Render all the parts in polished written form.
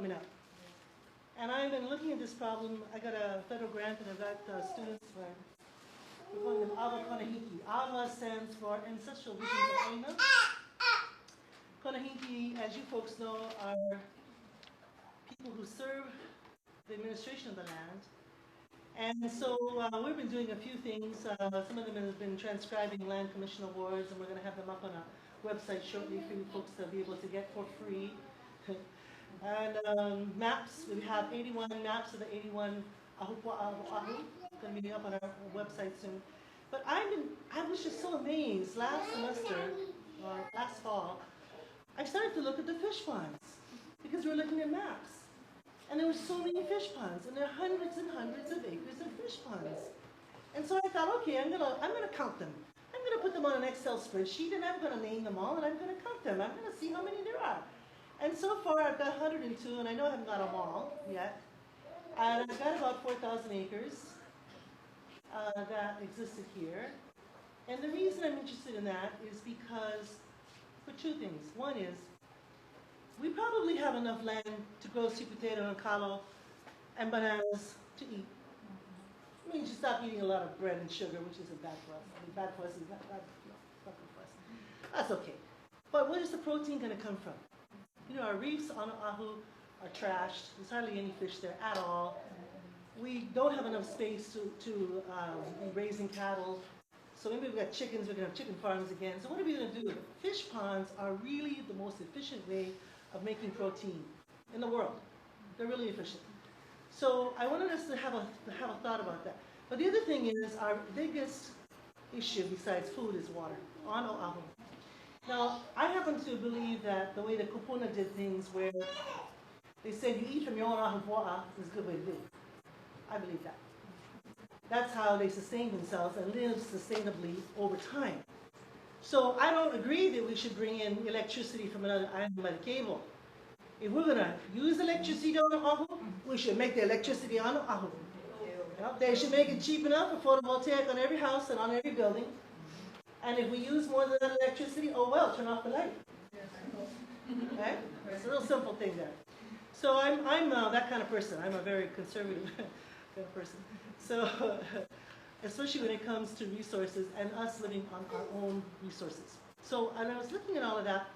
coming up. And I've been looking at this problem. I got a federal grant and I've got students for, we're calling them Ava Konahiki. Ava stands for Ancestral Visions of Aina. Konahiki, as you folks know, are people who serve the administration of the land. And so we've been doing a few things. Some of them have been transcribing land commission awards, and we're going to have them up on a website shortly for you folks to be able to get for free. And maps, we have 81 maps of the 81 Ahupua'a Oahu, going to be up on our website soon. But I was just so amazed last semester, or last fall, I started to look at the fish ponds because we're looking at maps. And there were so many fish ponds, and there are hundreds and hundreds of acres of fish ponds. And so I thought, okay, I'm gonna count them. I'm gonna put them on an Excel spreadsheet, and I'm gonna name them all, and I'm gonna count them. I'm gonna see how many there are. And so far, I've got 102, and I know I haven't got them all yet. And I've got about 4,000 acres that existed here. And the reason I'm interested in that is because, for two things. One is, we probably have enough land to grow sweet potato and kalo and bananas to eat. I mean, you stop eating a lot of bread and sugar, which isn't bad for us. I mean, bad for us is not good for us. That's okay. But where is the protein going to come from? You know, our reefs on Oahu are trashed. There's hardly any fish there at all. We don't have enough space to be raising cattle. So maybe we've got chickens, we're going to have chicken farms again. So what are we going to do? Fish ponds are really the most efficient way of making protein in the world. They're really efficient. So I wanted us to have a thought about that. But the other thing is, our biggest issue besides food is water on Oahu. Now, I happen to believe that the way the kupuna did things, where they said you eat from your own ahupua'a, is a good way to do it. I believe that. That's how they sustain themselves and live sustainably over time. So I don't agree that we should bring in electricity from another island by the cable. If we're going to use electricity on Oahu, we should make the electricity on Oahu. They should make it cheap enough for photovoltaic on every house and on every building. And if we use more than that electricity, oh well, turn off the light. Okay? It's a real simple thing there. So I'm that kind of person. I'm a very conservative kind of person. So, especially when it comes to resources and us living on our own resources. So, and I was looking at all of that.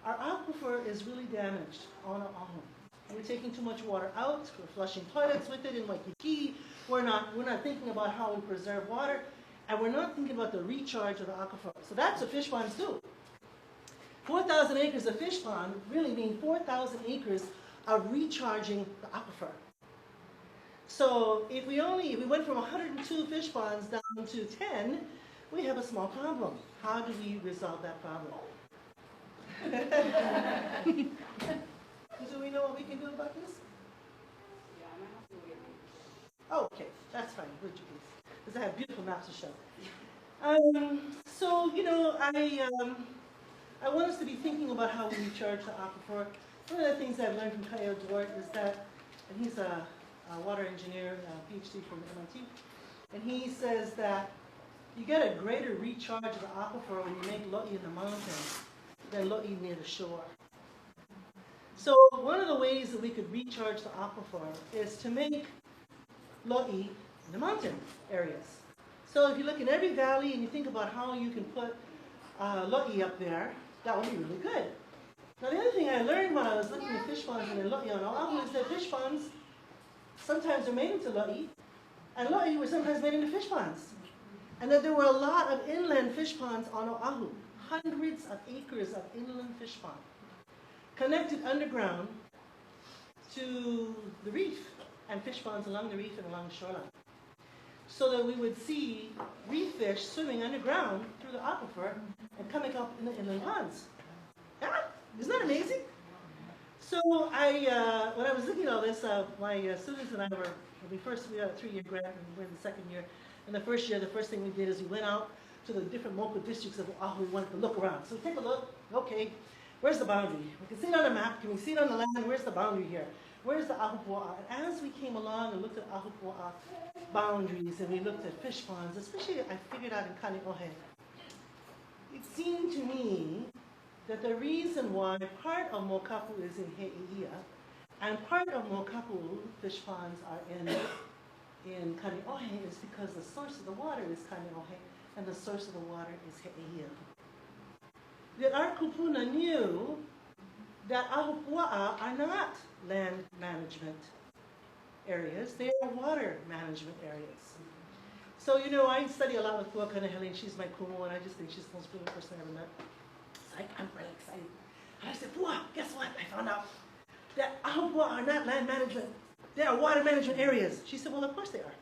Our aquifer is really damaged on Oahu. We're taking too much water out. We're flushing toilets with it in Waikiki. We're not thinking about how we preserve water, and we're not thinking about the recharge of the aquifer. So that's what fish ponds do. 4,000 acres of fish pond really mean 4,000 acres of recharging the aquifer. So if we went from 102 fish ponds down to 10, we have a small problem. How do we resolve that problem? Do we know what we can do about this? Oh, okay, that's fine. Would you please? Because I have beautiful maps to show. So, you know, I want us to be thinking about how we recharge the aquifer. One of the things I've learned from Kaya Duarte is that, and he's a water engineer, a PhD from MIT, and he says that you get a greater recharge of the aquifer when you make lo'i in the mountains than lo'i near the shore. So one of the ways that we could recharge the aquifer is to make lo'i in the mountain areas. So if you look in every valley and you think about how you can put lo'i up there, that would be really good. Now the other thing I learned when I was looking at fish ponds and lo'i on Oahu is that fish ponds sometimes are made into lo'i, and lo'i were sometimes made into fish ponds. And that there were a lot of inland fish ponds on Oahu, hundreds of acres of inland fish pond, connected underground to the reef, and fish ponds along the reef and along the shoreline. So that we would see reef fish swimming underground through the aquifer and coming up in the inland ponds. Yeah? Isn't that amazing? So when I was looking at all this, my students and I we had a 3-year grant, and we're in the second year. In the first year, the first thing we did is we went out to the different local districts of Oahu. We wanted to look around. So we take a look. Okay, where's the boundary? We can see it on the map. Can we see it on the land? Where's the boundary here? Where's the ahupua'a? And as we came along and looked at ahupua'a boundaries, and we looked at fish ponds, especially I figured out in Kane'ohe, it seemed to me that the reason why part of Mokapu is in He'eia And part of Mokapu fish ponds are in Kaneohe is because the source of the water is Kaneohe and the source of the water is He'eia. Yet our kupuna knew that ahupua'a are not land management areas, they are water management areas. So, I study a lot with Pua Kanahele, and she's my kumu, and I just think she's the most brilliant person I ever met. I'm really excited. And I said, Pua, guess what? I found out that Ahupua are not land management. They are water management areas. She said, well, of course they are.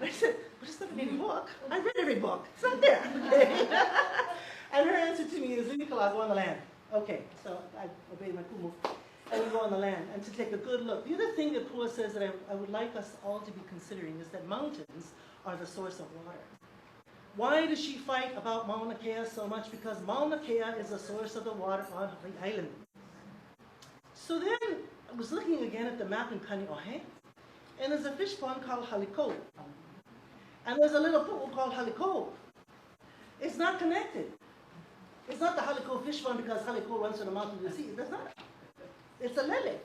I said, but it's not in any book. I read every book. It's not there. Okay. And her answer to me is, Nicola, go on the land. Okay, so I obeyed my kumu. And we go on the land and to take a good look. The other thing that Pua says that I would like us all to be considering is that mountains are the source of water. Why does she fight about Mauna Kea so much? Because Mauna Kea is the source of the water on the island. So then I was looking again at the map in Kaneohe, and there's a fish pond called Haliko. And there's a little pool called Haliko. It's not connected. It's not the Haliko fish pond because Haliko runs from the mountain to the sea. That's not. It's a lele.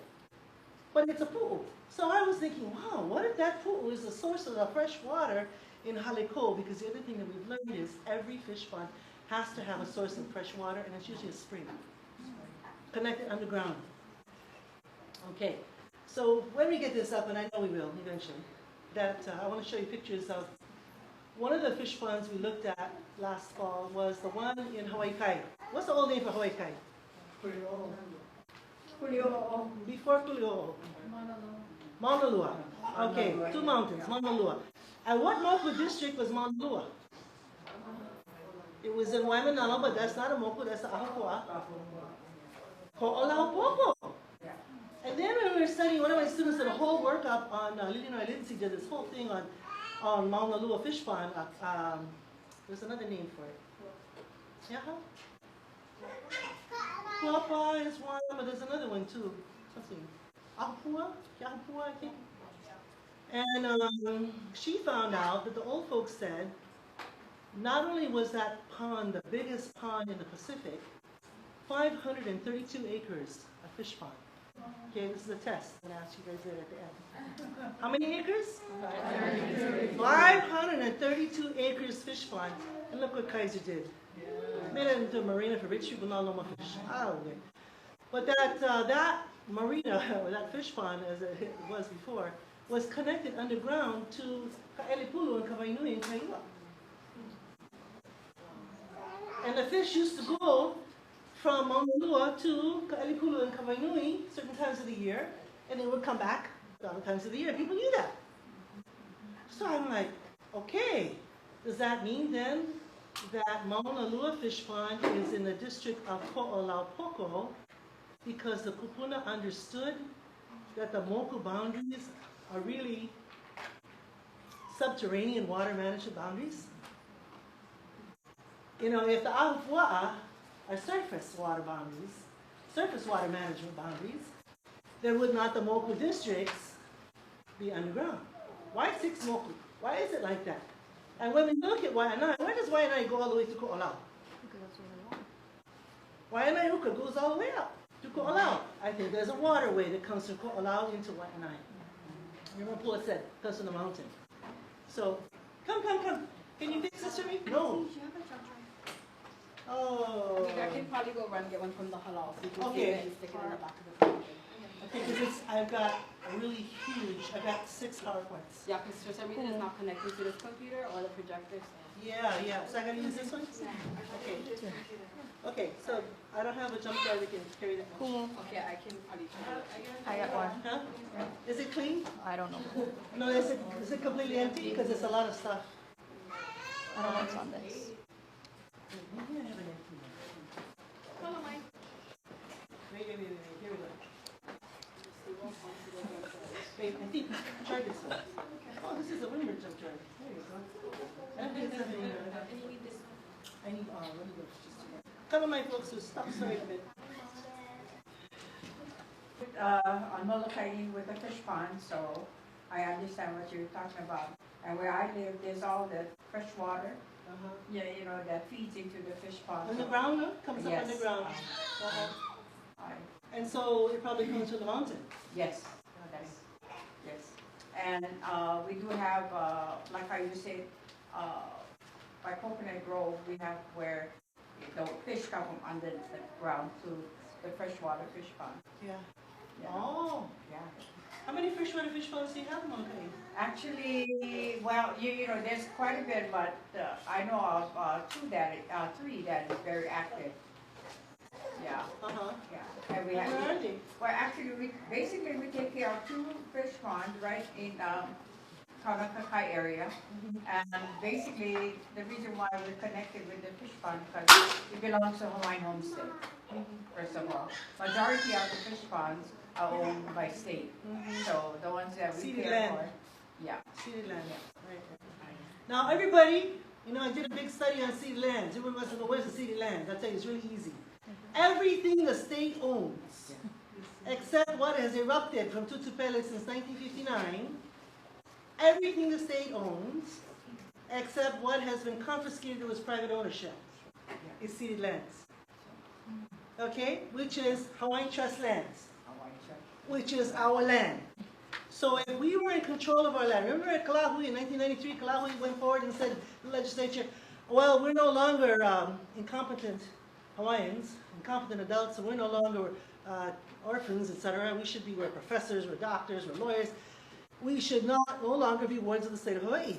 But it's a pool. So I was thinking, wow, what if that pool is the source of the fresh water in Haliko? Because the other thing that we've learned is every fish pond has to have a source of fresh water, and it's usually a spring connected underground. Okay, so when we get this up, and I know we will eventually, I want to show you pictures of one of the fish ponds we looked at last fall was the one in Hawaii Kai. What's the old name for Hawaii Kai? Before Kuli'o. Mauna Lua. Okay, two mountains, Mauna Lua. And what Moku district was Mauna Lua? It was in Waimanalo, but that's not a Moku, that's a Ahupua. Ko'olaupopo. And then when we were studying, one of my students did a whole workup on, Lilinoe Lindsay did this whole thing on Mauna Lua Fish Pond. There's another name for it. Yeah? Papa is one, but there's another one too. Something. Ahupua? Yahupua, I think. And she found out that the old folks said, not only was that pond the biggest pond in the Pacific, 532 acres of fish pond. Okay, this is a test. I'm going to ask you guys later at the end. How many acres? 532 acres fish pond. And look what Kaiser did. Made it into a marina for rich people, not no more fish. Oh, okay. But that marina, or that fish pond, as it was before, was connected underground to Ka'elipulu and Kawainui and Kailua. And the fish used to go from Mauna Lua to Ka'elipulu and Kawainui certain times of the year, and they would come back other times of the year. People knew that. So I'm like, okay, does that mean then that Mauna Lua fish pond is in the district of Ko'olaupoko because the kupuna understood that the Moku boundaries are really subterranean water management boundaries? If the Ahupua'a are surface water boundaries, surface water management boundaries, then would not the Moku districts be underground? Why 6 Moku? Why is it like that? And when we look at Waianae, why does Waianae go all the way to Ko'olau? Because that's where they are. Waianae Uka goes all the way up to Ko'olau. I think there's a waterway that comes from Ko'olau into Waianae. Remember Paul said, comes from the mountain. So, come. Can you fix this for me? No. Oh. I can probably go run and get one from the halal. So you can Okay. see it and stick it in the back of the phone. Okay, because I've got a really huge, I've got 6 PowerPoints. Yeah, because for some reason it's not connected to this computer or the projector. Yeah. So I gotta use this one? Okay. Okay, so I don't have a jump drive that can carry that much. Cool. Okay, I can probably try it. I got one. Huh? Is it clean? I don't know. No, is it completely empty? Because it's a lot of stuff. I don't know what's on this. Maybe I have an empty one. Follow mine. Wait, here we go. Wait, I think, try this one. Oh, this is a Wimmer jump drive. There you go. I think it's something, I need, let me go. Come on, my folks, so stop, sorry a bit. On Molokai with the fish pond, so I understand what you're talking about. And where I live, there's all the fresh water, Uh-huh. that feeds into the fish pond. Underground, no? Comes up Yes. underground. I- And so it probably comes from the mountain. Yes, yes, yes. And we do have, like how you said, by Coconut Grove, we have where the fish come from under the ground to the freshwater fish pond. Yeah. Yeah. Oh. Yeah. How many freshwater fish ponds do you have in Molokai? Actually, well, you know, there's quite a bit, but I know of three that is very active. Yeah. Uh-huh. Yeah. And we Where have. are they? Well, actually, we take care of 2 fish ponds right in Kaunakakai area. And basically, the reason why we're connected with the fish pond because it belongs to Hawaiian Homestead. First of all, majority of the fish ponds are owned by state. So the ones that we Ceded care land. for, yeah. Ceded land. Right. Now everybody, you know, I did a big study on ceded lands. Everyone wants to know where's the ceded land. I'll tell you, it's really easy. Everything the state owns, except what has erupted from Tutupele since 1959, everything the state owns, except what has been confiscated to its private ownership, is ceded lands. Okay? Which is Hawaiian Trust lands, which is our land. So if we were in control of our land, remember at Kalahui in 1993, Kalahui went forward and said to the legislature, well, we're no longer incompetent Hawaiians, incompetent adults, so we're no longer orphans, etc. We should be, we're professors, we're doctors, we're lawyers. We should no longer be wards of the state of Hawaii.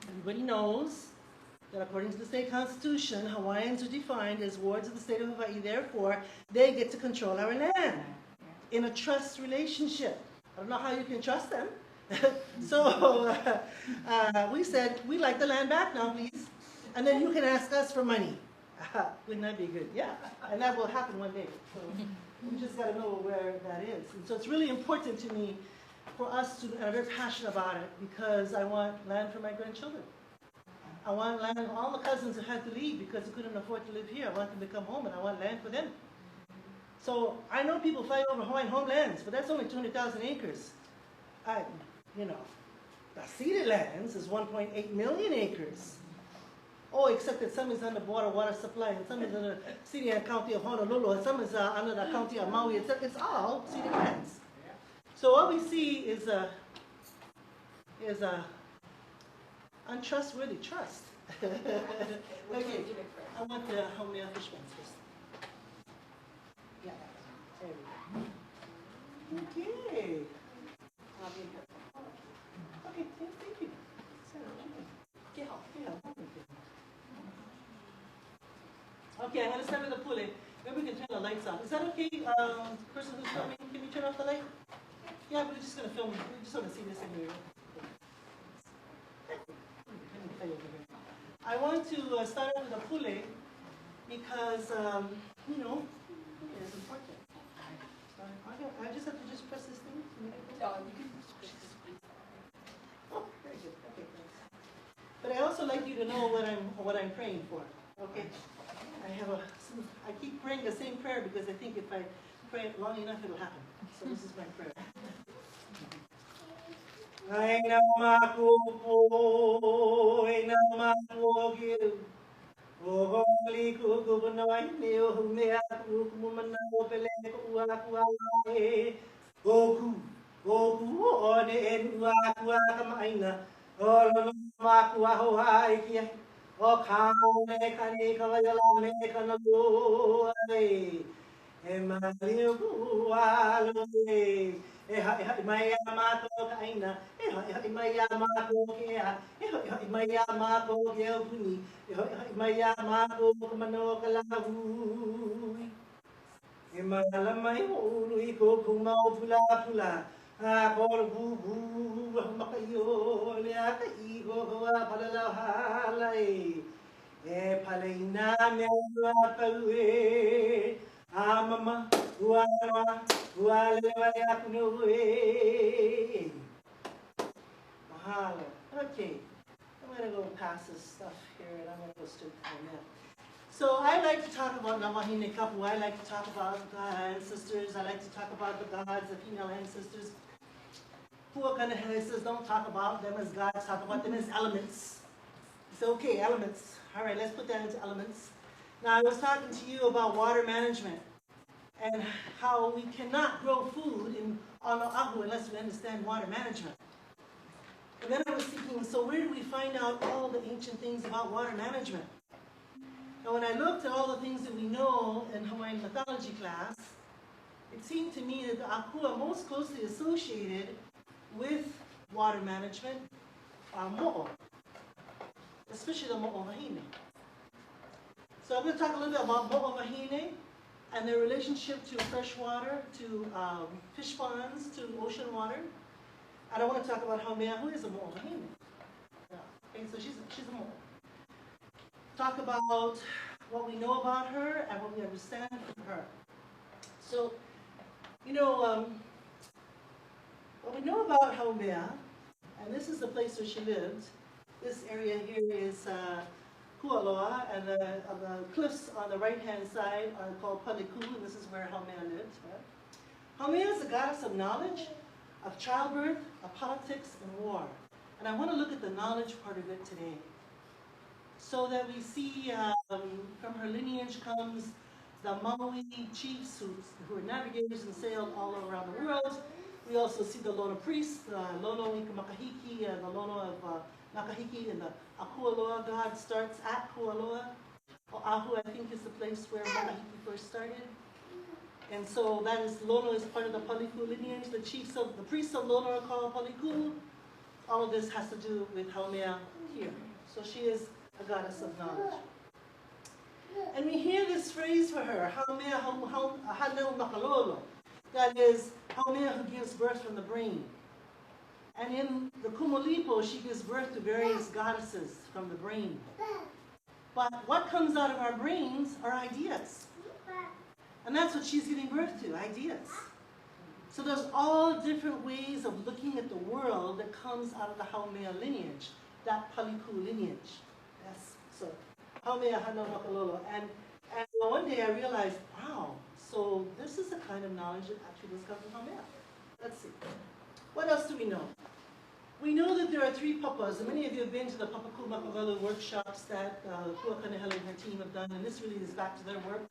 Everybody knows that according to the state constitution, Hawaiians are defined as wards of the state of Hawaii, therefore they get to control our land in a trust relationship. I don't know how you can trust them. So we said, we'd like the land back now, please. And then you can ask us for money. Wouldn't that be good? Yeah, and that will happen one day. So we just got to know where that is. And so it's really important to me for us to, and I'm very passionate about it because I want land for my grandchildren. I want land for all the cousins who had to leave because they couldn't afford to live here. I want them to come home and I want land for them. So I know people fight over Hawaiian homelands, but that's only 200,000 acres. You know, the ceded lands is 1.8 million acres. Oh, except that some is under water supply, and some is in the city and county of Honolulu, and some is under the county of Maui. It's all ceded lands. So what we see is a untrustworthy trust. Okay, I want the Haumea fish ones first. Yeah, there we go. Okay. Okay, thank you. Okay, I'm going to start with the pulley. Maybe we can turn the lights off. Is that okay, person who's filming? Can you turn off the light? Yeah, we're just going to film. We just want to see this in here. I want to start with a pulley because, you know, it's important. I just have to just press this thing to make it go. Oh, very good. Okay, thanks. But I also like you to know what I'm praying for. Okay. I keep praying the same prayer because I think if I pray it long enough, it'll happen. So this is my prayer. Ai na makupo, ai na makuogiu. O holi kuku noi ni o Haumea kuku mana o pele ku aku ai. Oku o ne enu aku kamaina. O lo maku aho ai kia. O kau ne kani kawayala ne kanalu ai. E maliu ku aloi. Mai amato kaina, mai amato kea, mai amato kea puni, mai amato mano kalahu. Malamai ului ko kumau pula pula, a kor bu makayo le akai ko palala halai. E palaina me paue, mama uala. Mahalo. Okay, I'm going to go past this stuff here and I'm going to go straight to the net. So I like to talk about Wahine Kuhinapapa. I like to talk about ancestors. I like to talk about the gods, the female ancestors. Puakana says don't talk about them as gods, talk about them as elements. It's okay, elements. All right, let's put that into elements. Now I was talking to you about water management. and how we cannot grow food on Oahu unless we understand water management. And then I was thinking, so where do we find out all the ancient things about water management? And when I looked at all the things that we know in Hawaiian mythology class, it seemed to me that the akua most closely associated with water management are mo'o, especially the mo'o wahine. So I'm going to talk a little bit about mo'o wahine and their relationship to fresh water, to fish ponds, to ocean water. And I want to talk about Haumea, who is a mo'o wahine. Yeah. Okay, so she's a mo'o. Talk about what we know about her and what we understand from her. So, you know, what we know about Haumea, and this is the place where she lived. This area here is Kualoa, and the cliffs on the right-hand side are called Paliku, and this is where Haumea lived. Right? Haumea is a goddess of knowledge, of childbirth, of politics, and war. And I want to look at the knowledge part of it today. So that we see from her lineage comes the Maui chiefs who were navigators and sailed all around the world. We also see the Lolo priests, Lolo Makahiki, the Lolo of Makahiki, and the Akualoa god starts at Kualoa. Oahu, I think, is the place where Makahiki first started. And so that is, Lolo is part of the Paliku lineage. The priests of Lolo are called Paliku. All of this has to do with Haumea here. So she is a goddess of knowledge. And we hear this phrase for her, Haumea Hanau Makalolo. That is, Haumea who gives birth from the brain. And in the Kumulipo, she gives birth to various goddesses from the brain. But what comes out of our brains are ideas. And that's what she's giving birth to, ideas. So there's all different ways of looking at the world that comes out of the Haumea lineage, that Paliku lineage. Yes, so Haumea Hanau Makalolo. And one day I realized, wow, so this is the kind of knowledge that actually does come from Haumea. Let's see. What else do we know? We know that there are 3 papas, and many of you have been to the Papaku Makavelo workshops that Kua Kanehele and her team have done, and this really is back to their work.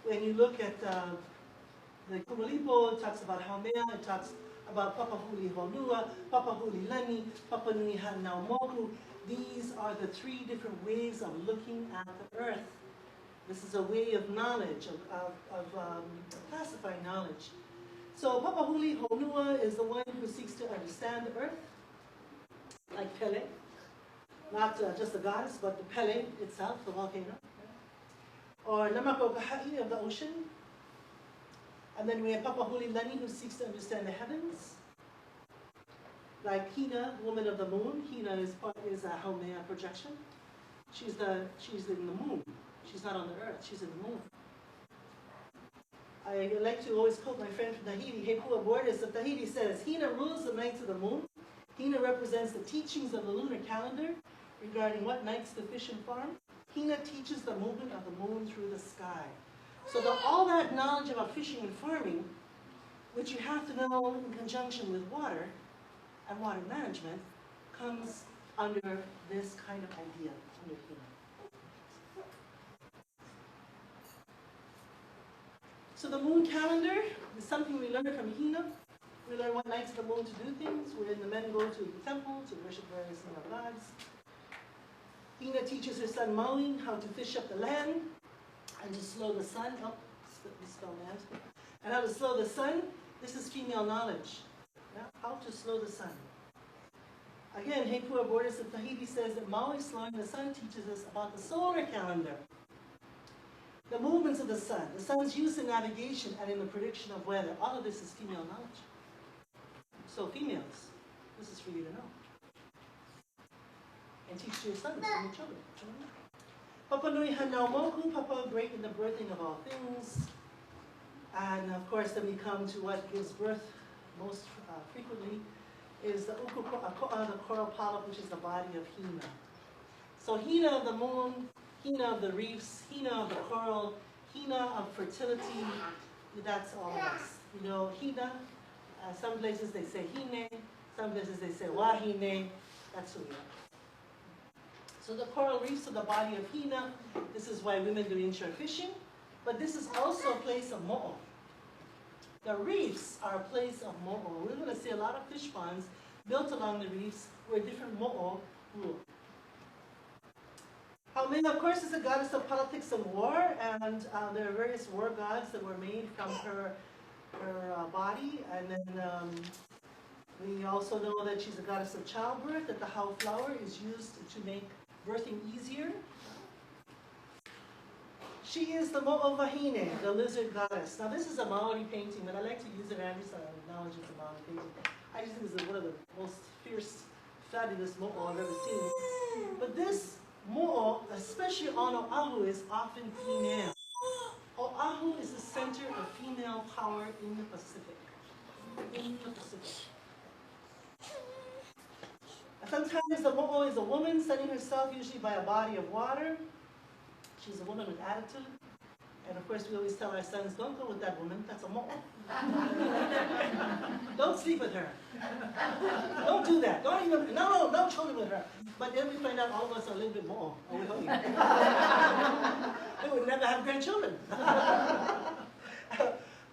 When you look at the Kumulipo, it talks about Haumea, it talks about Papa Huli Honua, Papa Huli Lani, Papa Nui Hanau Moku. These are the 3 different ways of looking at the earth. This is a way of knowledge, of classifying knowledge. So Papa Huli Honua is the one who seeks to understand the earth, like Pele. Not just the goddess, but the Pele itself, the volcano. Or Namako Kahai of the ocean. And then we have Papa Huli Lani, who seeks to understand the heavens. Like Hina, woman of the moon. Hina is a Haumea projection. She's in the moon. She's not on the earth, she's in the moon. I like to always quote my friend from Tahiti, Hepua Bordes of Tahiti says, Hina rules the nights of the moon. Hina represents the teachings of the lunar calendar regarding what nights to fish and farm. Hina teaches the movement of the moon through the sky. So all that knowledge about fishing and farming, which you have to know in conjunction with water and water management, comes under this kind of idea, under Hina. So the moon calendar is something we learn from Hina. We learn what nights of the moon to do things, when the men go to the temple to worship various gods. Hina teaches her son Maui how to fish up the land and to slow the sun. Oh, spell land. And how to slow the sun. This is female knowledge. Yeah? How to slow the sun. Again, Hepua Bordes of Tahiti says that Maui slowing the sun teaches us about the solar calendar. The movements of the sun's use in navigation and in the prediction of weather. All of this is female knowledge. So females, this is for you to know. And teach to your sons and your children. Papa Nui Hanau Moku, Papa great in the birthing of all things. And of course, then we come to what gives birth most frequently is the Ukuko'a, the coral polyp, which is the body of Hina. So Hina of the moon, Hina of the reefs, Hina of the coral, Hina of fertility, that's all of us. You know, Hina, some places they say Hine, some places they say Wahine, that's who we are. So the coral reefs are the body of Hina. This is why women do inshore fishing, but this is also a place of mo'o. The reefs are a place of mo'o. We're going to see a lot of fish ponds built along the reefs where different mo'o rule. Haumea, of course, is a goddess of politics and war, and there are various war gods that were made from her body. And then we also know that she's a goddess of childbirth, that the hau flower is used to make birthing easier. She is the Mo'o Wahine, the lizard goddess. Now this is a Maori painting, but I like to use it every time I acknowledge it's a Maori painting. I just think it's one of the most fierce, fabulous mo'o I've ever seen. But this mo'o, especially on Oahu, is often female. Oahu is the center of female power in the Pacific. In the Pacific. Sometimes the mo'o is a woman sunning herself, usually by a body of water. She's a woman with attitude. And of course, we always tell our sons, don't go with that woman, that's a mo'o. Don't sleep with her. Don't do that. Don't children with her. But then we find out all of us are a little bit mo'o. We would never have grandchildren. But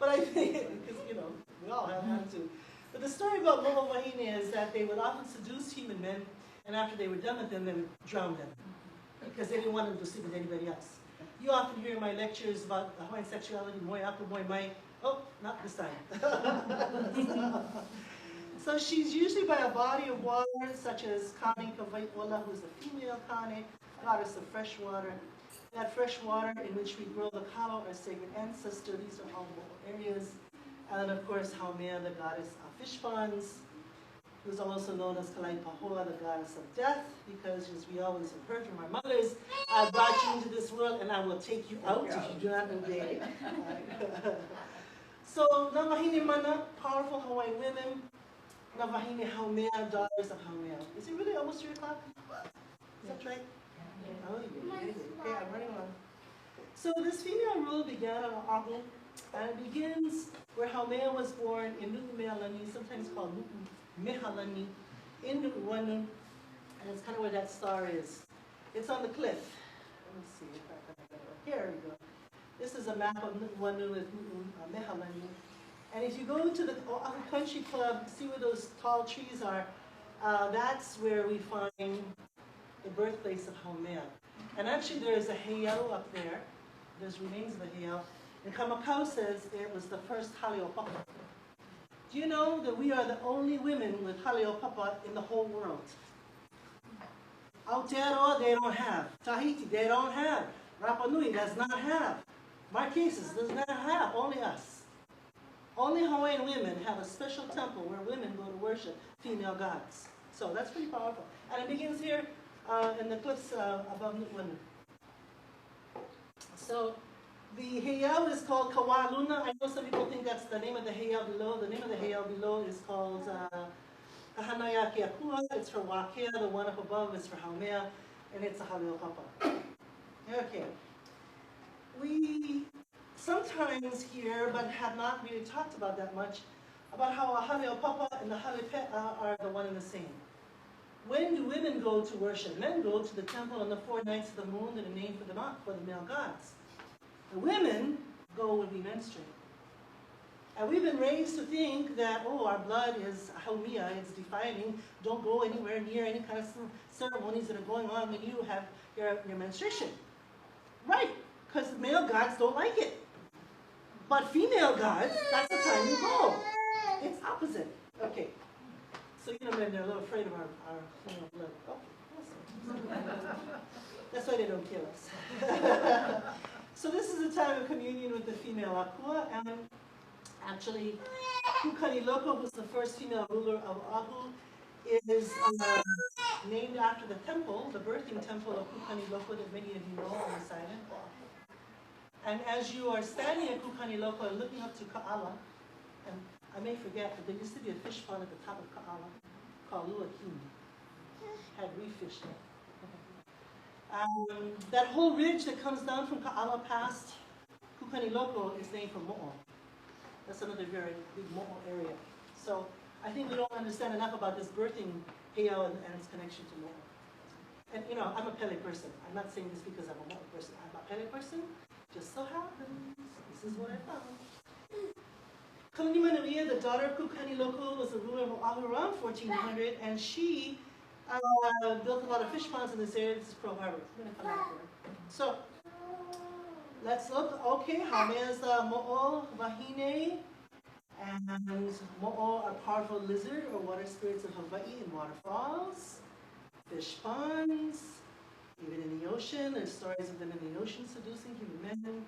I think, because, we all have attitude. But the story about Mo'o Wahine is that they would often seduce human men, and after they were done with them, they would drown them. Because they didn't want them to sleep with anybody else. You often hear in my lectures about Hawaiian sexuality, moi aku, moi mai. Oh, not this time. So she's usually by a body of water, such as Kane Kawai'ola, who is the female Kane, goddess of fresh water. That fresh water in which we grow the kalo, our sacred ancestor. These are all areas. And of course, Haumea, the goddess of fish ponds, who's also known as Kalaipahoa, the goddess of death, because as we always have heard from our mothers, I brought you into this world and I will take you out if you do not obey. So, Nawahine Mana, powerful Hawaiian women. Nawahine Haumea, daughters of Haumea. Is it really almost 3 o'clock? Is that right? Yeah. Oh, yeah. Okay, I'm running on. So this female rule began on Oahu, and it begins where Haumea was born in Nu'umealani, sometimes called Nu'umehalani, in Nu'uanu, and it's kind of where that star is. It's on the cliff. Let me see if I can get it. Here we go. This is a map of Nu'uanu with Nu'umehalani. And if you go to the Oahu Country Club, see where those tall trees are, that's where we find the birthplace of Haumea. And actually there's a heiau up there. There's remains of a heiau. And Kamakau says it was the first haleopapa. Do you know that we are the only women with haleopapa in the whole world? Aotearoa, they don't have. Tahiti, they don't have. Rapa Nui does not have. Marquesas does not have. Only us. Only Hawaiian women have a special temple where women go to worship female gods. So that's pretty powerful. And it begins here in the cliffs above Nu'uanu. So the heiau is called Kawaluna. I know some people think that's the name of the heiau below. The name of the heiau below is called Hanau. It's for Wakea. The one up above is for Haumea, and it's a haleopapa. Okay. We sometimes hear, but have not really talked about that much, about how a haleopapa and the halepe'a are the one and the same. When do women go to worship? Men go to the temple on the 4 nights of the moon that are named for the male gods. The women go when we menstruate. And we've been raised to think that, oh, our blood is Haumea, it's defining, don't go anywhere near any kind of ceremonies that are going on when you have your menstruation. Right, because the male gods don't like it. But female gods, that's the time you go. It's opposite. Okay. So men, they're a little afraid of our female blood. Okay, awesome. That's why they don't kill us. So this is a time of communion with the female Akua, and actually, Kuhinapapa, who's the first female ruler of Oahu, is named after the temple, the birthing temple of Kuhinapapa that many of you know on the side. And as you are standing at Kuhinapapa and looking up to Ka'ala, and I may forget, but there used to be a fish pond at the top of Ka'ala called Luakini. Had reef fish there. That whole ridge that comes down from Ka'ala past Kuhinapapa is named for Mo'o. That's another very big Mo'o area. So I think we don't understand enough about this birthing heiau and its connection to Mo'o. And I'm a Pele person. I'm not saying this because I'm a Mo'o person. I'm a Pele person. Just so happens. This is what I found. Kalani Maria, the daughter of Kukani Loko, was a ruler of Oahu around 1400, and she built a lot of fish ponds in this area. This is Pearl Harbor. I'm going to come back here. So, let's look. Okay, Haumea is Mo'o, Wahine, and Mo'o are powerful lizard or water spirits of Hawaii and waterfalls, fish ponds, even in the ocean. There's stories of them in the ocean seducing human men.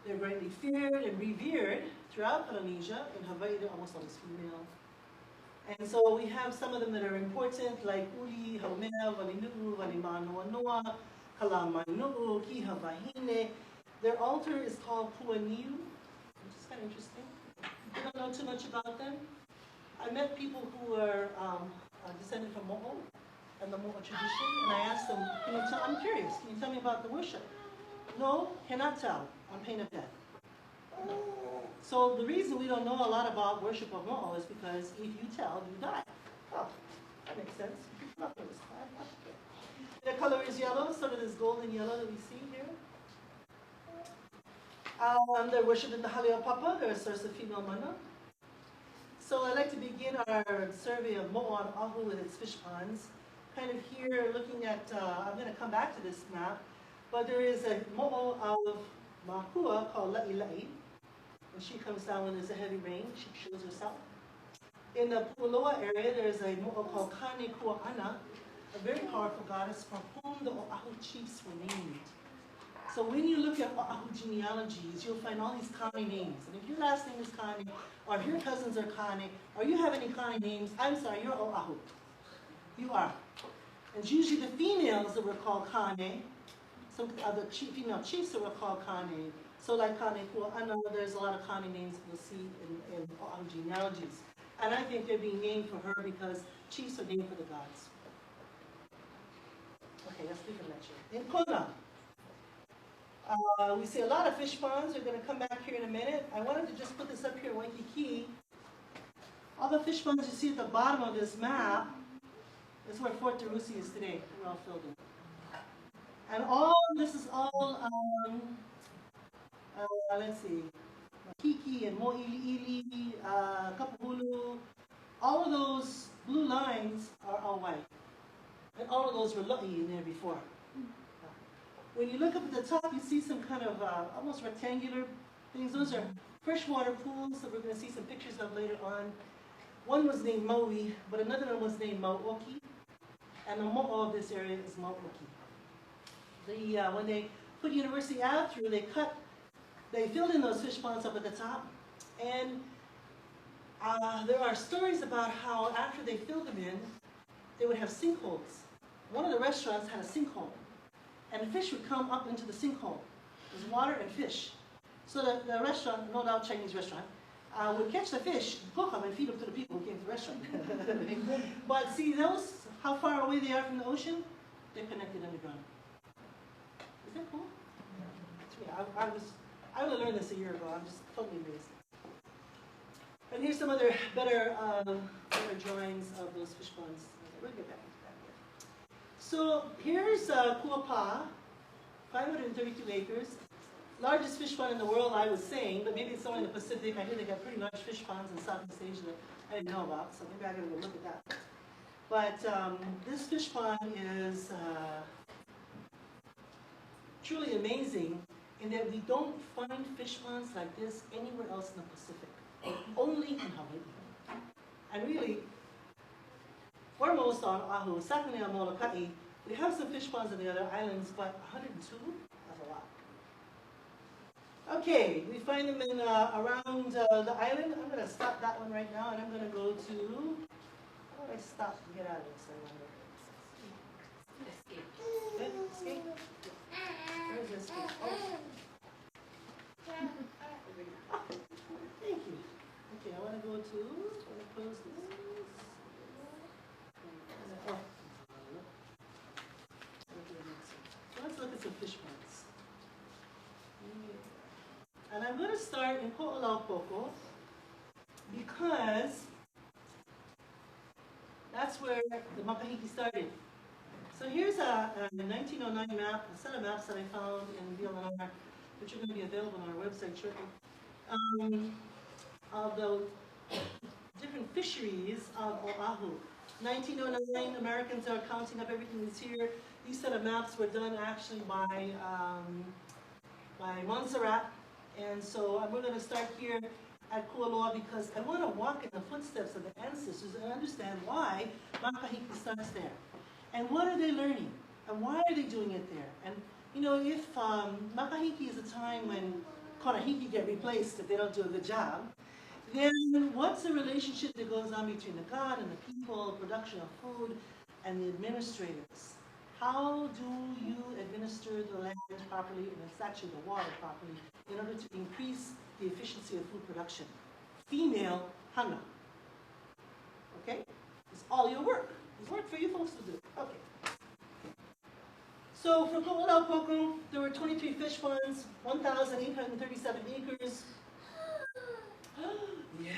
They're greatly feared and revered throughout Polynesia. In Hawaii, they're almost always female. And so we have some of them that are important, like Uli, Haumea, Walinu'u, Walimanoanoa, Kalamanu'u, Kiha Wahine. Their altar is called Puaniu, which is kind of interesting. I don't know too much about them. I met people who are descended from Mo'o and the Mo'o tradition, and I asked them, I'm curious, can you tell me about the worship? No, cannot tell, on pain of death. So the reason we don't know a lot about worship of Mo'o is because if you tell, you die. Oh, that makes sense. Their color is yellow, sort of this golden yellow that we see here. They're worshipped in the Haleopapa. They're a source of female mana. So I'd like to begin our survey of Mo'o on Oahu with its fish ponds. Kind of here looking at, I'm going to come back to this map, but there is a Mo'o of Mahua called La'ila'i. When she comes down when there's a heavy rain, she shows herself. In the Puloa area, there's a Mo'o called Kane Kua'ana, a very powerful goddess from whom the Oahu chiefs were named. So when you look at Oahu genealogies, you'll find all these Kane names. And if your last name is Kane, or if your cousins are Kane, or you have any Kane names, I'm sorry, you're Oahu. You are. And it's usually the females that were called Kane, some other female chiefs that were called Kane. So like Kane Kua'ana, there's a lot of Kane names you'll see in Oahu genealogies. And I think they're being named for her because chiefs are named for the gods. Okay, let's leave the lecture. In Kona, we see a lot of fish ponds. We're going to come back here in a minute. I wanted to just put this up here in Waikiki. All the fish ponds you see at the bottom of this map is where Fort DeRusi is today. We're all filled in. And all this is all, let's see, Kiki and Mo'iliili, Kapahulu. All of those blue lines are all white. And all of those were Lo'i in there before. When you look up at the top, you see some kind of almost rectangular things. Those are freshwater pools that we're going to see some pictures of later on. One was named Maui, but another one was named Mauoki. And the Mo'o of this area is Mauoki. When they put University Ave through, they filled in those fish ponds up at the top. And there are stories about how after they filled them in, they would have sinkholes. One of the restaurants had a sinkhole. And the fish would come up into the sinkhole. There's water and fish. So the restaurant, no doubt Chinese restaurant, would catch the fish, cook them, and feed them to the people who came to the restaurant. But see those, how far away they are from the ocean? They're connected underground. Is that cool? Yeah, I only learned this a year ago. I'm just totally amazed. And here's some other better drawings of those fish ponds. We'll get back into that here. So here's Kuapa, 532 acres. Largest fish pond in the world, I was saying, but maybe it's only in the Pacific. I hear they got pretty large fish ponds in Southeast Asia that I didn't know about, so maybe I gotta go look at that. But this fish pond is truly amazing in that we don't find fish ponds like this anywhere else in the Pacific, only in Hawaii. And really, foremost on Oahu, secondly on Molokai, we have some fish ponds in the other islands, but 102, that's a lot. Okay, we find them in around the island. I'm going to stop that one right now, and I'm going to go to, how do I stop and get out of this? Escape. Escape? Where's escape? Oh. Thank you. Okay, I want to go to, I'm going to close this. Oh. So let's look at some fish ponds. And I'm going to start in Ko'olaupoko because that's where the Makahiki started. So here's a 1909 map, a set of maps that I found in VLNR, which are going to be available on our website shortly. of the different fisheries of Oahu. 1909, Americans are counting up everything that's here. These set of maps were done actually by Montserrat. And so we're going to start here at Kualoa because I want to walk in the footsteps of the ancestors and understand why Makahiki starts there. And what are they learning? And why are they doing it there? And you know, if Makahiki is a time when Konahiki get replaced if they don't do a good job, then what's the relationship that goes on between the god and the people, production of food, and the administrators? How do you administer the land properly, and it's actually the water properly, in order to increase the efficiency of food production? Female Hanau. Okay? It's all your work. It's work for you folks to do. Okay. So for Ko'olaupoku, there were 23 fish ponds, 1,837 acres. Yeah.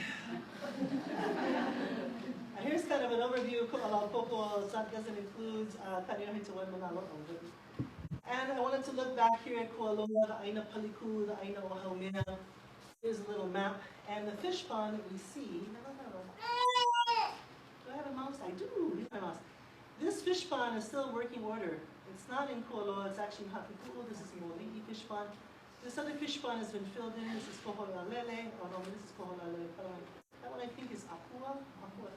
Here's kind of an overview of Ko'olaupoku. That doesn't include Kaneohe Te Waimanalo. And I wanted to look back here at Kualoa, the Aina Paliku, the Aina o Haumea. Here's a little map. And the fish pond that we see, do I have a mouse? I do. Here's my mouse. This fish pond is still in working order. It's not in Kualoa, it's actually in Hapiku. This is Moli'i fish pond. This other fish pond has been filled in. This is Koholalele. Oh no, this is Koholalele. That one I think is Apua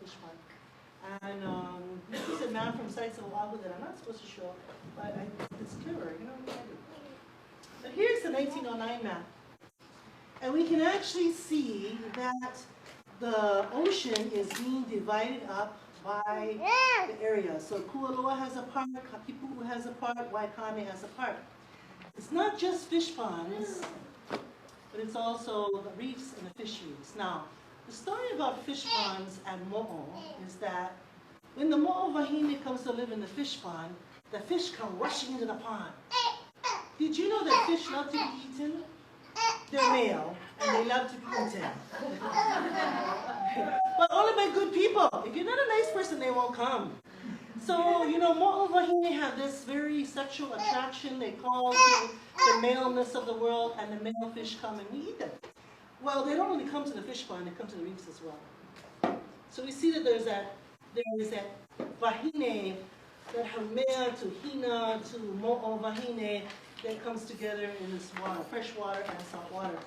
fish pond. And this is a map from sites of Oahu that I'm not supposed to show, but it's clearer, you know what I do. But here's the 1909 map. And we can actually see that the ocean is being divided up by the area. So Kualoa has a part, Kakipu'u has a part, Waikane has a part. It's not just fish ponds, but it's also the reefs and the fisheries. Now, the story about fish ponds at Mo'o is that when the Mo'o Wahine comes to live in the fish pond, the fish come rushing into the pond. Did you know that fish love to be eaten? They're male, and they love to be eaten. But only by good people. If you're not a nice person, they won't come. So, you know, Mo'o Wahine have this very sexual attraction. They call the maleness of the world, and the male fish come and we eat them. Well, they don't only come to the fish pond, they come to the reefs as well. So we see that there is that Wahine, that Haumea to Hina to Mo'o Wahine that comes together in this water, fresh water and salt water.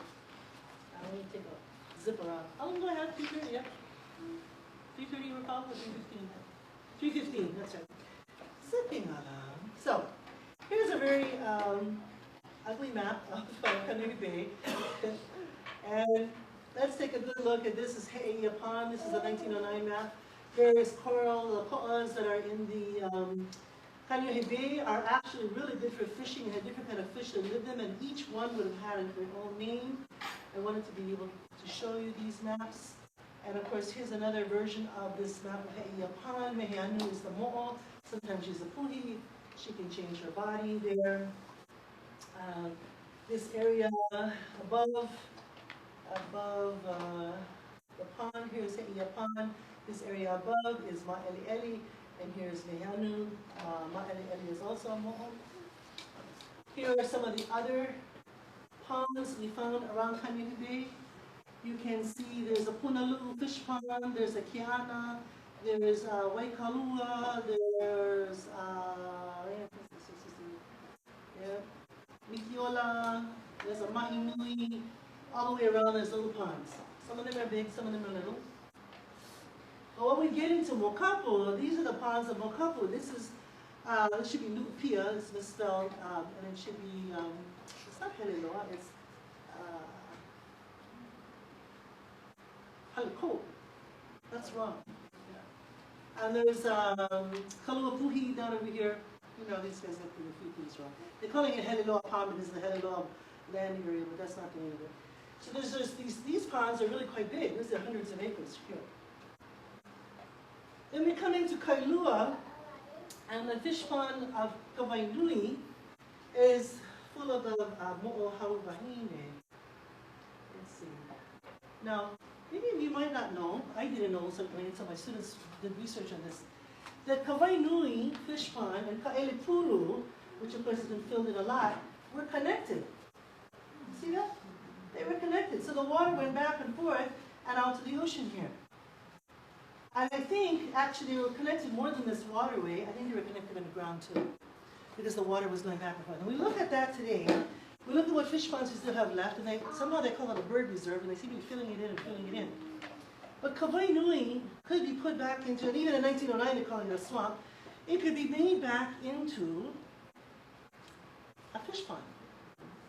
Let me take a zip around. How long do I have? 3:30, yeah? 3:30 you recall, or 3:15? 3:15, that's right. Zipping along. So, here's a very ugly map of Kaneohe Bay. And let's take a good look at this. This is Haumea Pond. This is a 1909 map. Various coral, the ko'as that are in the Kaneohe Bay are actually really good for fishing and had different kind of fish that live them, and each one would have had their own name. I wanted to be able to show you these maps. And of course, here's another version of this map of Haumea Pond. Meheanu is the mo'o. Sometimes she's a puhi. She can change her body there. This area above the pond, here's Haumea Pond. This area above is Ma'eli'eli, and here's Meheanu. Ma'eli'eli is also a mo'o. Here are some of the other ponds we found around Kaneohe Bay. You can see there's a Punalu'u fish pond, there's a Kiana, there's Waikalua, there's Mikiola, there's a Mahinui. All the way around there's little ponds. Some of them are big, some of them are little. But when we get into Mokapu, these are the ponds of Mokapu. This should be Nu'upia, it's misspelled, and it should be, it's not Heliloa, it's Haliko. That's wrong. Yeah. And there's Kaluapuhi down over here. You know, these guys have a few things wrong. They're calling it Heliloa Pond because it's the Heliloa land area, but that's not the name of it. So there's these ponds are really quite big. These are hundreds of acres here. Then we come into Kailua, and the fish pond of Kawainui is full of the Mo'o Hau Wahine. Let's see. Now, many of you might not know, I didn't know certainly until my students did research on this, that Kawainui fish pond and Ka'elepulu, which of course has been filled in a lot, were connected. See that? They were connected. So the water went back and forth, and out to the ocean here. And I think actually they were connected more than this waterway. I think they were connected in the ground too, because the water was going back and forth. And we look at that today. We look at what fish ponds we still have left, and somehow they call it a bird reserve, and they seem to be filling it in and filling it in. But Kawaii Nui could be put back into, and even in 1909 they call it a swamp, it could be made back into a fish pond.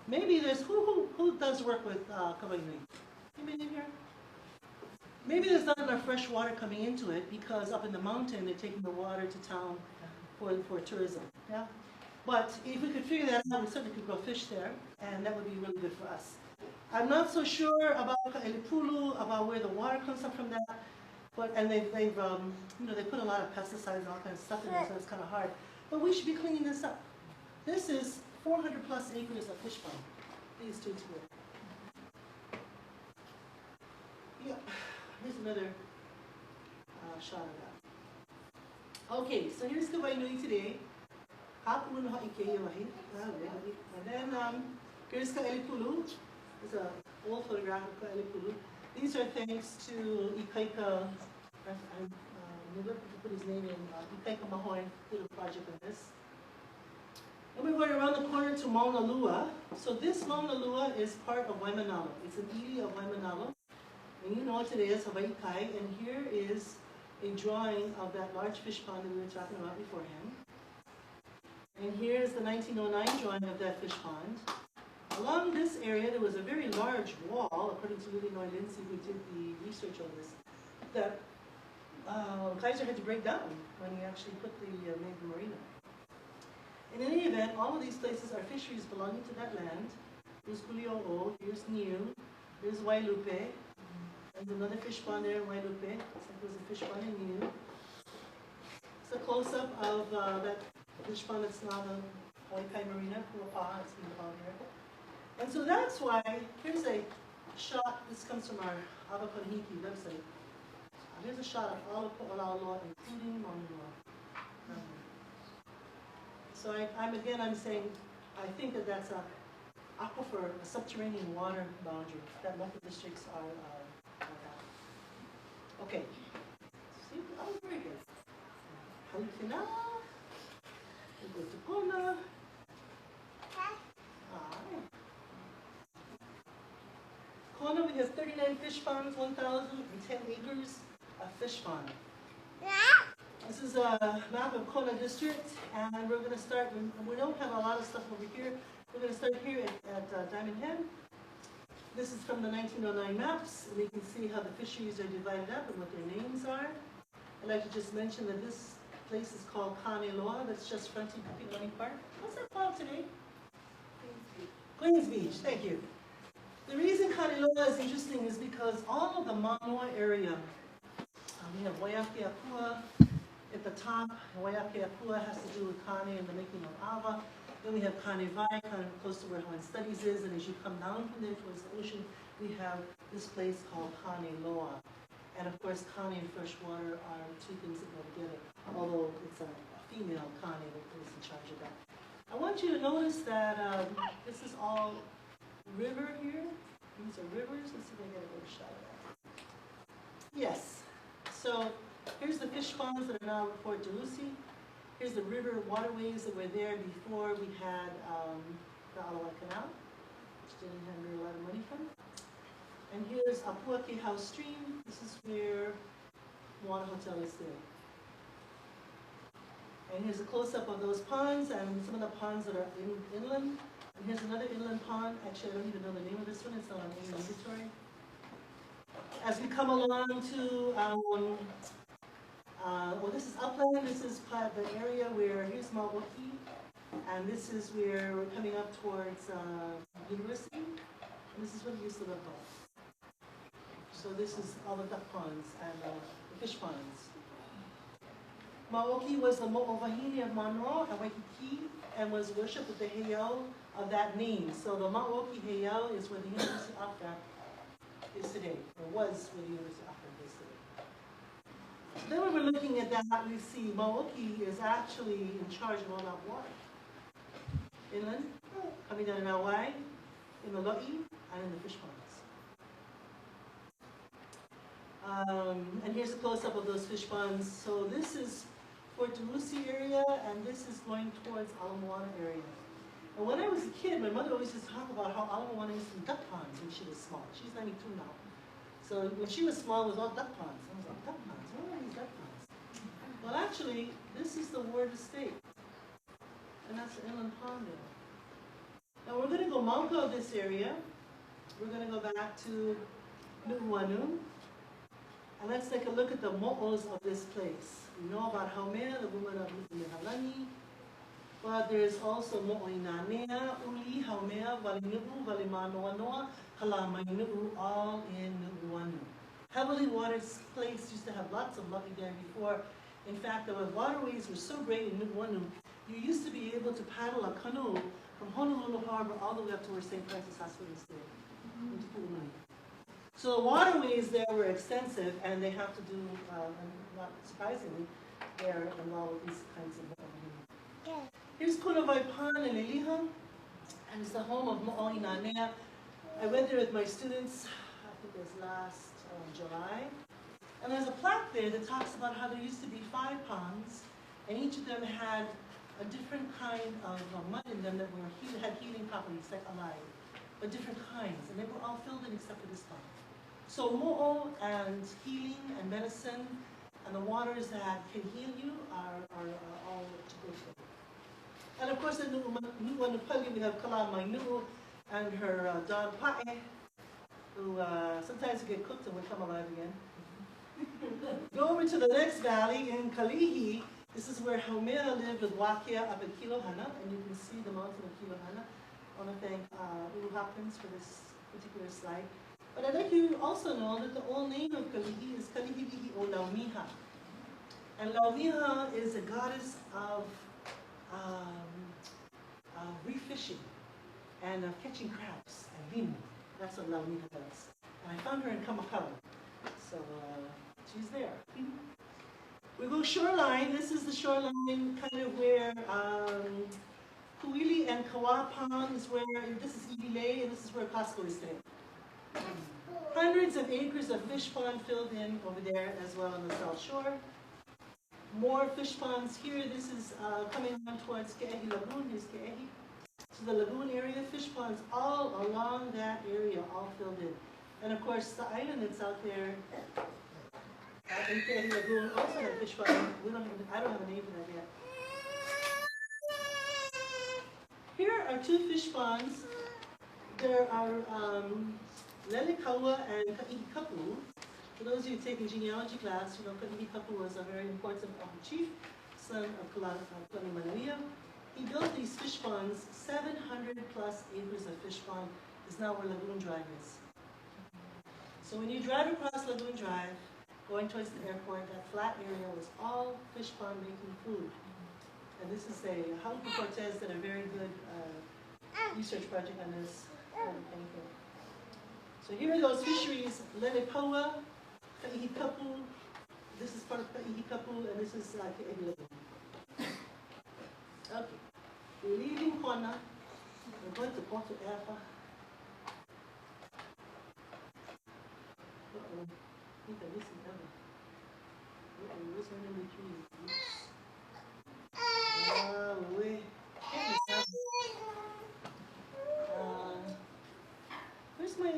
Maybe there's, who does work with Kawaii Nui? Anybody in here? Maybe there's not enough fresh water coming into it because up in the mountain they're taking the water to town for tourism. Yeah? But if we could figure that out, we certainly could grow fish there, and that would be really good for us. I'm not so sure about Elipulu, about where the water comes up from that, but they've you know, they put a lot of pesticides and all kinds of stuff in there, so it's kind of hard. But we should be cleaning this up. This is 400 plus acres of fish pond. These two here. Yeah, here's another shot of that. Okay, so here's Kawaii Nui today. And then here's Elipulu. It's an old photograph of Elipulu. These are thanks to Ikaika, I'm looking to put his name in, Ikaika Mahoy did a project on this. And we're going around the corner to Mauna Lua. So this Mauna Lua is part of Waimanalo. It's an ili of Waimanalo. And you know what it is, Hawaii Kai. And here is a drawing of that large fish pond that we were talking about beforehand. And here's the 1909 drawing of that fish pond. Along this area, there was a very large wall, according to Illinois Lindsay, who did the research on this, that Kaiser had to break down when he actually put the made the marina. In any event, all of these places are fisheries belonging to that land. Here's Kuli'o'o, here's Niu, here's Wailupe. There's another fish pond there in Wailupe. Looks like there's a fish pond in Niu. It's a close-up of that fish pond that's now the Waikai Marina, Kuapa, it's being called here. And so that's why, here's a shot, this comes from our Awakonihiki website. Here's a shot of all of Pu'alaoloa, including Maunua. So I'm saying, I think that that's a aquifer, a subterranean water boundary that local districts are at. Okay. See, that was very good. Halikina. We go to Kona. Kona, we have 39 fish ponds, 1,010 acres of fish pond. This is a map of Kona district, and we're going to start, we don't have a lot of stuff over here. We're going to start here at Diamond Head. This is from the 1909 maps, and you can see how the fisheries are divided up and what their names are. I'd like to just mention that this place is called Kaneloa, that's just fronting Pilani Park. What's that called today? Queens Beach, thank you. The reason Kaneloa is interesting is because all of the Manoa area, we have Waiakeapua at the top. Waiakeapua has to do with Kane and the making of Ava. Then we have Kanevai, kind of close to where Hawaiian Studies is, and as you come down from there towards the ocean, we have this place called Kaneloa. And of course, Kane and freshwater are two things that go together, although it's a female Kane that is in charge of that. I want you to notice that this is all river here. These are rivers. Let's see if I get a better shot of that. Yes. So here's the fish ponds that are now at Port Delusi. Here's the river waterways that were there before we had the Alawa Canal, which didn't have a lot of money from. And here's Apuake House Stream. This is where Moana Hotel is there. And here's a close-up of those ponds and some of the ponds that are inland. And here's another inland pond. Actually, I don't even know the name of this one. It's not on the inventory. As we come along to, well, this is upland. This is the area where, here's Maoki. And this is where we're coming up towards University. And this is what we used to look like. So this is all the duck ponds and the fish ponds. Maoki was the Mo'ovahine of Monroe and Waikiki, and was worshipped with the heiau of that name. So the Maoki heiau is where the University of Auckland is today, or was where the University of Auckland is today. Then when we're looking at that, we see Maoki is actually in charge of all that water. Inland, coming down in Hawaii, in the Lo'i, and in the fish ponds. And here's a close-up of those fish ponds. So this is Fort Tarusi area, and this is going towards Ala Moana area. And when I was a kid, my mother always used to talk about how Ala Moana used some duck ponds when she was small. She's 92 now. So when she was small, it was all duck ponds. I was like, duck ponds? What are these duck ponds? Well, actually, this is the Ward Estate. And that's the inland pond there. Now we're going to go Mauka this area. We're going to go back to Nu'uanu. And let's take a look at the mo'os of this place. We know about Haumea, the woman of Nu'uhalani. But there's also Mo'oinanea, Uli, Haumea, Valinu'u, Valimanoanoa, Halamainu, all in Nu'uanu. Heavily watered place used to have lots of lucky there before. In fact, the waterways were so great in Nu'uanu, you used to be able to paddle a canoe from Honolulu Harbor all the way up to where St. Francis Hospital is there, into Pu'ulani. So the waterways there were extensive, and they have to do, not surprisingly, they're involved with these kinds of Here's Kunawai Pond in Eliha, and it's the home of Mo'oinanea. I went there with my students, I think it was last July. And there's a plaque there that talks about how there used to be 5 ponds, and each of them had a different kind of mud in them that had healing properties, like alive, but different kinds, and they were all filled in except for this pond. So mo'o and healing and medicine and the waters that can heal you are all to go for. And of course, in Nu'uanupali, we have Kalamainu and her dog Pa'e, who sometimes get cooked and will come alive again. Go over to the next valley in Kalihi. This is where Haumea lived with Wakea up at Kilohana, and you can see the mountain of Kilohana. I want to thank Ulu Hopkins for this particular slide. But I'd like you to also know that the old name of Kalihi is Kalihibihi o Laumiha. And Laumiha is a goddess of reef fishing and of catching crabs and limu. That's what Laumiha does. And I found her in Kamakawa. So she's there. We go shoreline. This is the shoreline kind of where Kuili and Kawa ponds, where this is Ibilei and this is where Costco is today. Hundreds of acres of fish pond filled in over there as well on the south shore. More fish ponds here. This is coming on towards Ke'ehi Lagoon. Here's Ke'ehi. So the lagoon area, fish ponds all along that area, all filled in. And of course, the island that's out there in Ke'ehi Lagoon also has fish pond. I don't have a name for that yet. Here are 2 fish ponds. There are Lelekaua and Ka'ihikapu. For those of you taking genealogy class, you know Ka'ihikapu was a very important chief, son of Kalani Manuia. He built these fish ponds. 700 plus acres of fish pond is now where Lagoon Drive is. So when you drive across Lagoon Drive, going towards the airport, that flat area was all fish pond making food. And this is a Halupu Cortez did a very good research project on this. So here are those fisheries: Lelepaua, Ka'ihikapu. This is part of Ka'ihikapu, and this is Ke'ehi Lagoon. Okay, we're leaving Kona. We're going to Porto Eva. Uh-oh, I think I'm missing Eva. Uh-oh, where's her number 3? Wait. Where's my...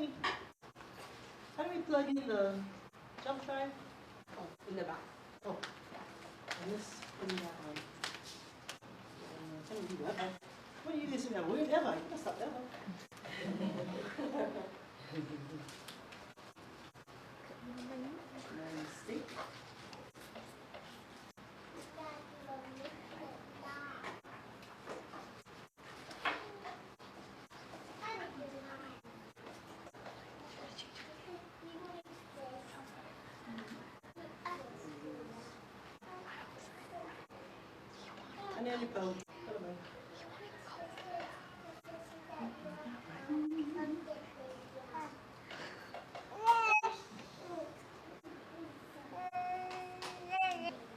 How do we plug in the jump drive? Oh, in the back. Oh, and this, putting that on. Can we do that? What are you guys doing? Weird Eva. You messed up Eva. Mistake. And then you go.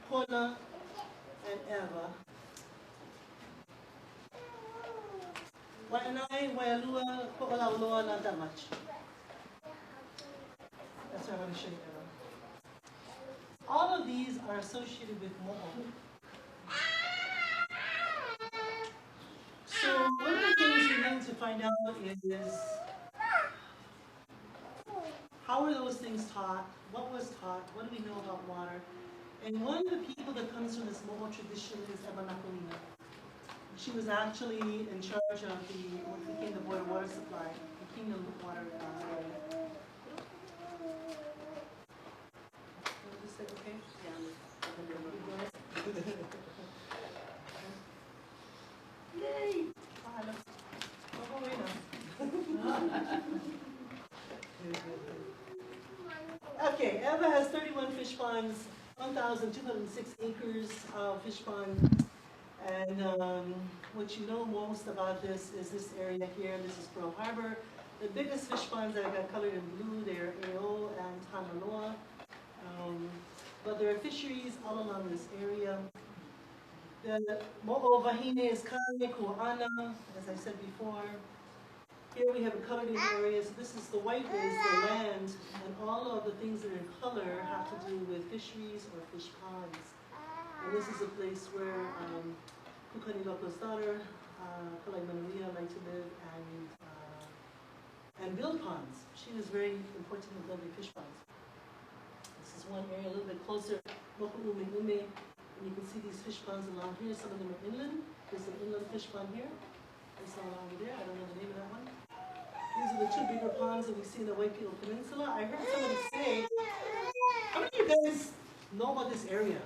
Kona and Eva. Wa'anai, Waialua, Ko'olauloa, not that much. That's what I'm going to show you, Eva. these are associated with mo'o. So one of the things we need to find out is how were those things taught? What was taught? What do we know about water? And one of the people that comes from this mo'o tradition is Nakulina. She was actually in charge of what became the Board of Water Supply, the Kingdom Water area. Is that okay? Yay! Okay, Eva has 31 fish ponds, 1,206 acres of fish pond. And what you know most about this is this area here. This is Pearl Harbor. The biggest fish ponds that I got colored in blue, they're Eo and Hanau. But there are fisheries all along this area. The mo'o wahine is Wahine Kuhinapapa, as I said before. Here we have a colored in area. So this is the white is the land, and all of the things that are in color have to do with fisheries or fish ponds. And this is a place where Kuhinappa's daughter, Kalai Manuia, liked to live and build ponds. She was very important in building fish ponds. This is one area a little bit closer, Moku'ume, and you can see these fish ponds along here. Some of them are inland. There's an inland fish pond here. There's some along there. I don't know the name of that one. These are the two bigger ponds that we see in the Waipio Peninsula. I heard somebody say, how many of you guys know about this area?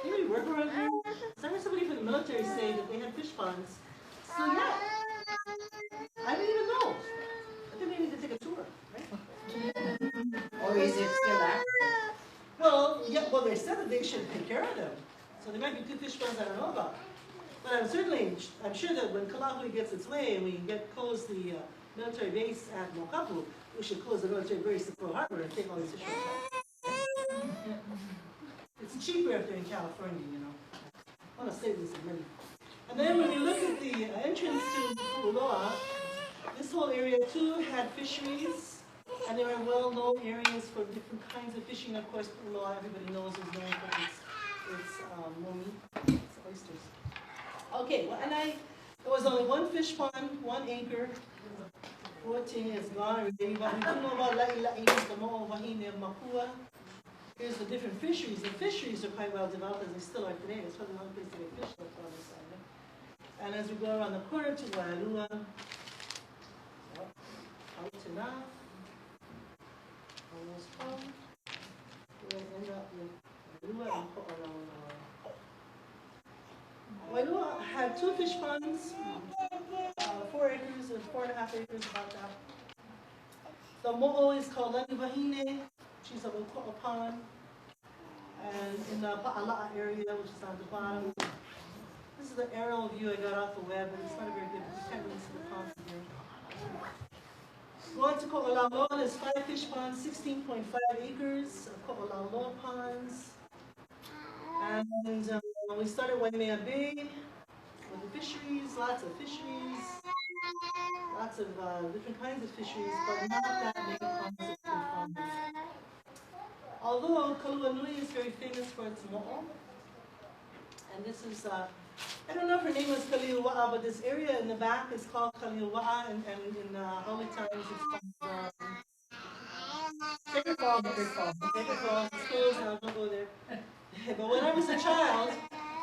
Anybody work around here? I heard somebody from the military say that they had fish ponds. So yeah, I didn't even know. I think we need to take a tour, right? Or is it still active? Well, yeah. Well, they said that they should take care of them. So there might be two fish ponds I don't know about. But I'm sure that when Kalahui gets its way and we close the military base at Mokapu, we should close the military base at Pearl Harbor and take all these fish ponds out. It's cheaper if they're in California, you know. I want to save this money. And then when you look at the entrance to Pu'uloa, this whole area too had fisheries, and there were well-known areas for different kinds of fishing. Of course, Pu'uloa, everybody knows, is known for its momi, its oysters. Okay, well, there was only one fish pond, 1 acre. 14 is gone already, but we do know about La'ila'i, the mo'o wahine of Makua. Here's the different fisheries. The fisheries are quite well developed as they still are today. It's probably one place to get fish left on this side. And as we go around the corner to Wailua, out to now, almost home, we're going to end up with Wailua and Ko'olaula. Wailua had 2 fish ponds, 4 acres and 4.5 acres, about that. The mo'o is called Lani Wahine. She's a Uko'a pond. And in the Pa'ala'a area, which is on the bottom. This is the aerial view I got off the web, but it's not a very good. You can't really see the ponds in here. Going to Ko'olaula, there's 5 fish ponds, 16.5 acres of Ko'olaula ponds. And we started Haumea Bay with the fisheries, lots of fisheries, lots of different kinds of fisheries, but not that many ponds of farmers. Although Kaluanui is very famous for its mo'o, and this is, I don't know if her name was Kaliuwa'a, but this area in the back is called Kaliuwa'a, and in holy times it's called Sacred Falls. Sacred Falls, it's closed now, don't go there. But when I was a child,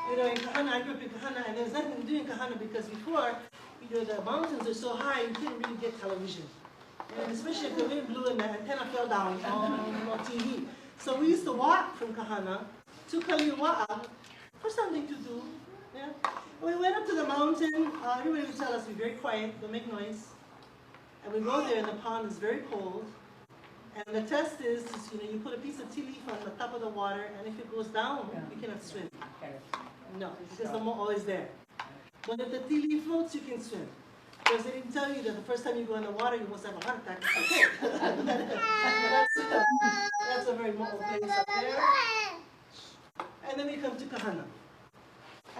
you know, in Kahana, I grew up in Kahana, and there's nothing to do in Kahana because before, you know, the mountains are so high, you couldn't really get television. And especially if the wind blew and the antenna fell down on TV. So we used to walk from Kahana to Kaliuwa'a for something to do. Yeah. We went up to the mountain. Everybody would tell us to be very quiet, don't make noise. And we go there, and the pond is very cold. And the test is, you know, you put a piece of tea leaf on the top of the water, and if it goes down, you cannot swim. No, because the mo'o is there. But if the tea leaf floats, you can swim. Because they didn't tell you that the first time you go in the water, you must have a heart attack. Okay. That's a very mo'o place up there. And then we come to Kahana.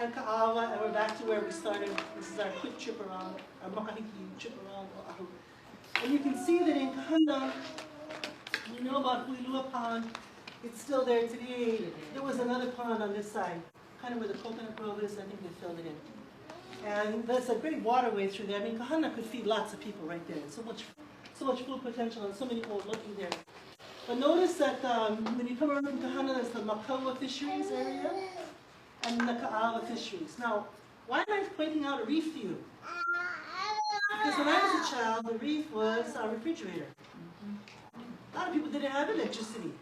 And Ka'awa, and we're back to where we started. This is our quick trip around, our makahiki trip around Oahu. And you can see that in Kahana, we know about Huilua Pond. It's still there today. There was another pond on this side, kind of where the coconut grove is. I think they filled it in. And there's a great waterway through there. I mean, Kahana could feed lots of people right there. So much food potential and so many old looking there. But notice that when you come around from Kahana, there's the Makawa fisheries area and the Ka'awa fisheries. Now, why am I pointing out a reef to you? Because when I was a child, the reef was our refrigerator. A lot of people didn't have electricity.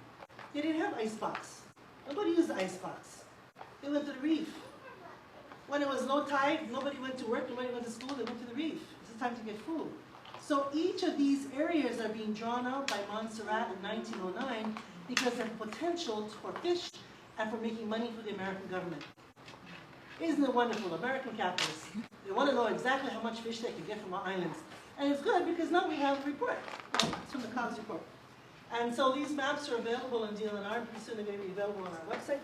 They didn't have icebox. Nobody used the icebox. They went to the reef. When it was low tide, nobody went to work, nobody went to school, they went to the reef. It's time to get food. So each of these areas are being drawn out by Montserrat in 1909 because of the potential for fish and for making money for the American government. Isn't it wonderful? American capitalists. They want to know exactly how much fish they can get from our islands. And it's good because now we have a report. It's from the COGS report. And so these maps are available in DLNR. Pretty soon they're going to be available on our website.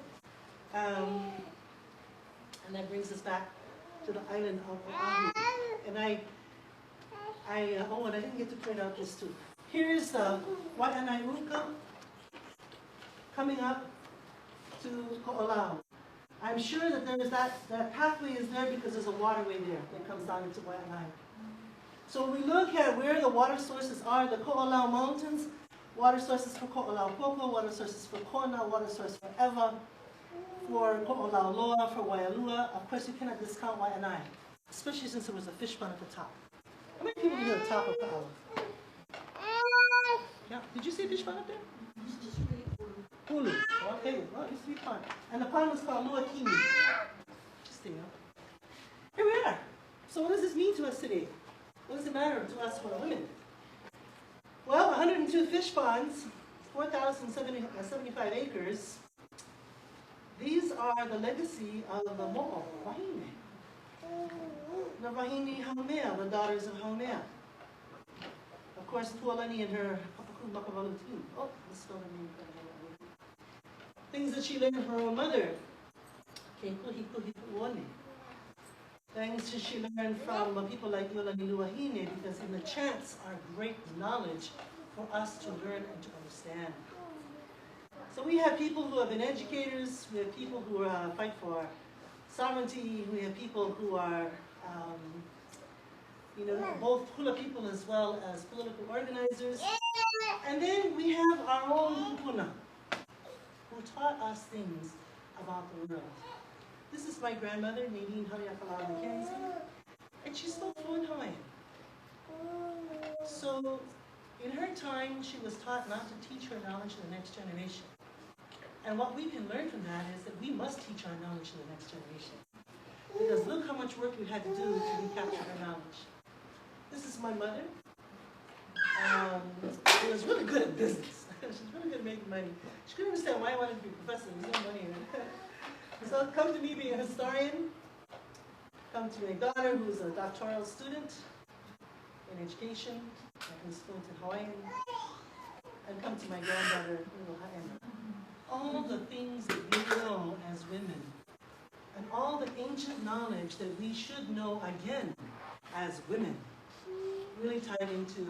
And that brings us back to the island of Oahu. And and I didn't get to print out this too. Here's the Wahine coming up to Ko'olau. I'm sure that there's that pathway is there because there's a waterway there that comes down into Wahine. So when we look at where the water sources are, the Ko'olau Mountains, water sources for Ko'olau Poko, water sources for Kona, water source for Ewa, for Ko'olau Loa, for Waialua. Of course, you cannot discount Waianae, especially since there was a fish pond at the top. How many people knew the top of Ka'awa? Yeah, did you see a fish pond up there? Hulu. Okay, well, it used to be pond. And the pond was called Luakini. Interesting, huh? Here we are. So what does this mean to us today? What does it matter to us for women? Well, 102 fish ponds, 4,075 acres. These are the legacy of the mo'o, Wahine. The Wahine Haumea, the daughters of Haumea. Of course, Tuolani and her Makawalu team. Oh, let's spell her name. Things that she learned from her own mother. Things that she learned from people like Yolani Luahine, because in the chants are great knowledge for us to learn and to understand. So we have people who have been educators, we have people who fight for sovereignty, we have people who are, both hula people as well as political organizers. And then we have our own kupuna, who taught us things about the world. This is my grandmother, Nadine Hariakalala Mackenzie, and she spoke fluent Hawaiian. So in her time, she was taught not to teach her knowledge to the next generation. And what we can learn from that is that we must teach our knowledge to the next generation. Because look how much work we had to do to recapture her knowledge. This is my mother. She was really good at business. She's really good at making money. She couldn't understand why I wanted to be a professor. There's no money in it. So come to me being a historian. Come to my daughter who's a doctoral student in education and who's fluent in Hawaiian. And come to my granddaughter, little Haena. All the things that we know as women and all the ancient knowledge that we should know again as women really tied into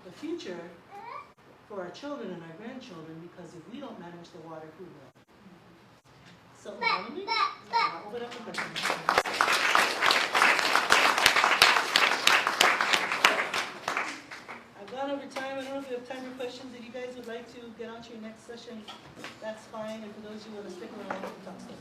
the future for our children and our grandchildren, because if we don't manage the water, who will? So, I'll open up the questions. I've gone over time. I don't know if we have time for questions. If you guys would like to get on to your next session, that's fine. And for those who want to stick around, we can talk stuff.